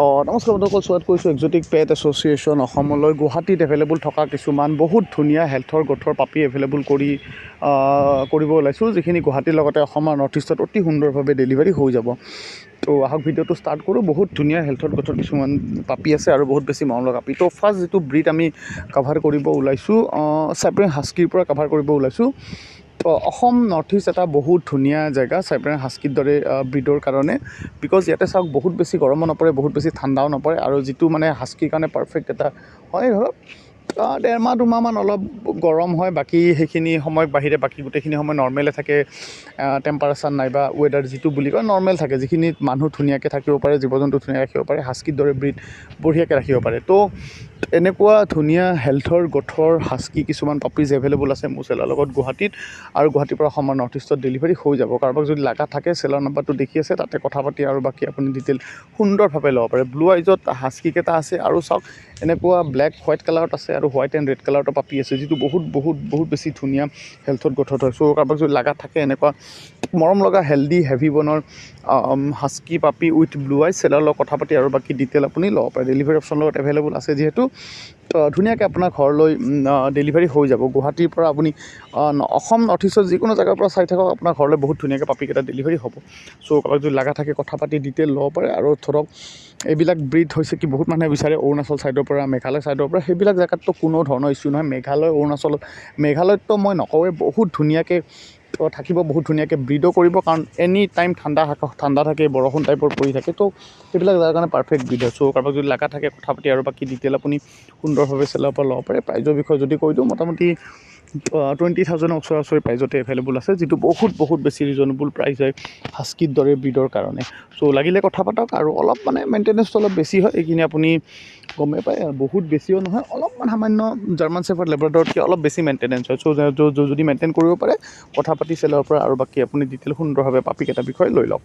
নমস্কাৰ বন্ধুসকল, স্বাগত কৰিছোঁ এক্সোটিক পেট এছ'চিয়েশ্যন অসমলৈ। গুৱাহাটীত এভেইলেবল থকা কিছুমান বহুত ধুনীয়া হেল্থৰ গোটৰ পাপি এভেইলেবল কৰিব ওলাইছোঁ, যিখিনি গুৱাহাটীৰ লগতে অসমৰ নৰ্থ ইষ্টত অতি সুন্দৰভাৱে ডেলিভাৰী হৈ যাব। তো আহক ভিডিঅ'টো ষ্টাৰ্ট কৰোঁ। বহুত ধুনীয়া হেল্থৰ গোটৰ কিছুমান পাপি আছে আৰু বহুত বেছি মৰম লগা পাপি। তো ফাৰ্ষ্ট যিটো ব্ৰীড আমি কাভাৰ কৰিব ওলাইছোঁ, চাইপ্ৰিয়ান হাস্কিৰ পৰা কাভাৰ কৰিব ওলাইছোঁ। তো অসম নৰ্থ ইষ্ট এটা বহুত ধুনীয়া জেগা চাইপ্ৰিয়ান হাস্কিৰ দৰে ব্ৰীডৰ কাৰণে, বিকজ ইয়াতে চাওক বহুত বেছি গৰমো নপৰে, বহুত বেছি ঠাণ্ডাও নপৰে, আৰু যিটো মানে হাস্কিৰ কাৰণে পাৰফেক্ট এটা হয় ধৰক 1.5-2 মাহমান অলপ গৰম হয়, বাকী সেইখিনি সময়ত বাহিৰে বাকী গোটেইখিনি সময় নৰ্মেলে থাকে। টেম্পাৰেচাৰ নাইবা ৱেডাৰ যিটো বুলি কয় নৰ্মেল থাকে, যিখিনিত মানুহ ধুনীয়াকৈ থাকিব পাৰে, জীৱ জন্তু ধুনীয়াকৈ ৰাখিব পাৰে, হাস্কিৰ দৰে ব্ৰীড বঢ়িয়াকৈ ৰাখিব পাৰে। তো এনেকুৱা ধুনীয়া হেল্থৰ গোটৰ হাস্কি কিছুমান পাপিজ এভেইলেবল আছে মোৰ চেলাৰ লগত গুৱাহাটীত, আৰু গুৱাহাটীৰ পৰা অসমৰ নৰ্থ ইষ্টত ডেলিভাৰী হৈ যাব। কাৰোবাক যদি লগা থাকে চেলাৰ নাম্বাৰটো দেখি আছে, তাতে কথা পাতি আৰু বাকী আপুনি ডিটেইল সুন্দৰভাৱে ল'ব পাৰে। ব্লু আইজত হাস্কিকেইটা আছে, আৰু চাওক এনেকুৱা ব্লেক হোৱাইট কালাৰত আছে, আৰু হোৱাইট এণ্ড ৰেড কালাৰতো পাপি আছে, যিটো বহুত বেছি ধুনীয়া হেল্থত গঠত হয়। চ' কাৰোবাক যদি লগা থাকে এনেকুৱা মৰম লগা হেল্ডি হেভি বনৰ হাস্কি পাপি উইথ ব্লু আইজ, চেলাৰ লগত কথা পাতি আৰু বাকী ডিটেইল আপুনি ল'ব পাৰে। ডেলিভাৰী অপশ্যন লগত এভেইলেবল আছে যিহেতু, ধুনীয়াকৈ আপোনাৰ ঘৰলৈ ডেলিভাৰী হৈ যাব। গুৱাহাটীৰ পৰা আপুনি অসম নৰ্থ ইষ্টৰ যিকোনো জেগাৰ পৰা চাই থাকক, আপোনাৰ ঘৰলৈ বহুত ধুনীয়াকৈ পাপিকেইটা ডেলিভাৰী হ'ব। চ' কাৰোবাক যদি লগা থাকে কথা পাতি ডিটেইল ল'ব পাৰে। আৰু ধৰক এইবিলাক ব্ৰীড হৈছে কি বহুত মানুহে বিচাৰে অৰুণাচল ছাইডৰ পৰা, মেঘালয় ছাইডৰ পৰা, সেইবিলাক জেগাততো কোনো ধৰণৰ ইছ্যু নহয়। মেঘালয়ততো মই নকওঁৱেই, বহুত ধুনীয়াকৈ থাকিব, বহুত ধুনীয়াকৈ ব্ৰীডো কৰিব, কাৰণ এনি টাইম ঠাণ্ডা থাকে, বৰষুণ টাইপৰ পৰি থাকে। তো সেইবিলাক জেগাৰ কাৰণে পাৰফেক্ট ব্ৰীড হয়। চ' কাৰোবাক যদি লগা থাকে কথা পাতি আৰু বাকী ডিটেইল আপুনি সুন্দৰভাৱে চেলাৰৰ পৰা ল'ব পাৰে। প্ৰাইজৰ বিষয়ে যদি কৈ দিওঁ, মোটামুটি 20,000 ওচৰা-ওচৰি প্ৰাইজতে এভেইলেবল আছে, যিটো বহুত বেছি ৰিজনেবল প্ৰাইচ হয় হাস্কিৰ দৰে ব্ৰীডৰ কাৰণে। চ' লাগিলে কথা পাতক, আৰু অলপ মানে মেইনটেনেঞ্চটো অলপ বেছি হয়, এইখিনি আপুনি গমেই পায়। বহুত বেছিও নহয়, অলপমান সামান্য জাৰ্মান চেফাৰ্ড লেব্ৰাডৰতকৈ অলপ বেছি মেইনটেনেঞ্চ হয়। চ' যদি মেইনটেইন কৰিব পাৰে কথা পাতি চেলাৰৰ পৰা আৰু বাকী আপুনি ডিটেইল সুন্দৰভাৱে পাপিকেইটাৰ বিষয়ে লৈ লওক।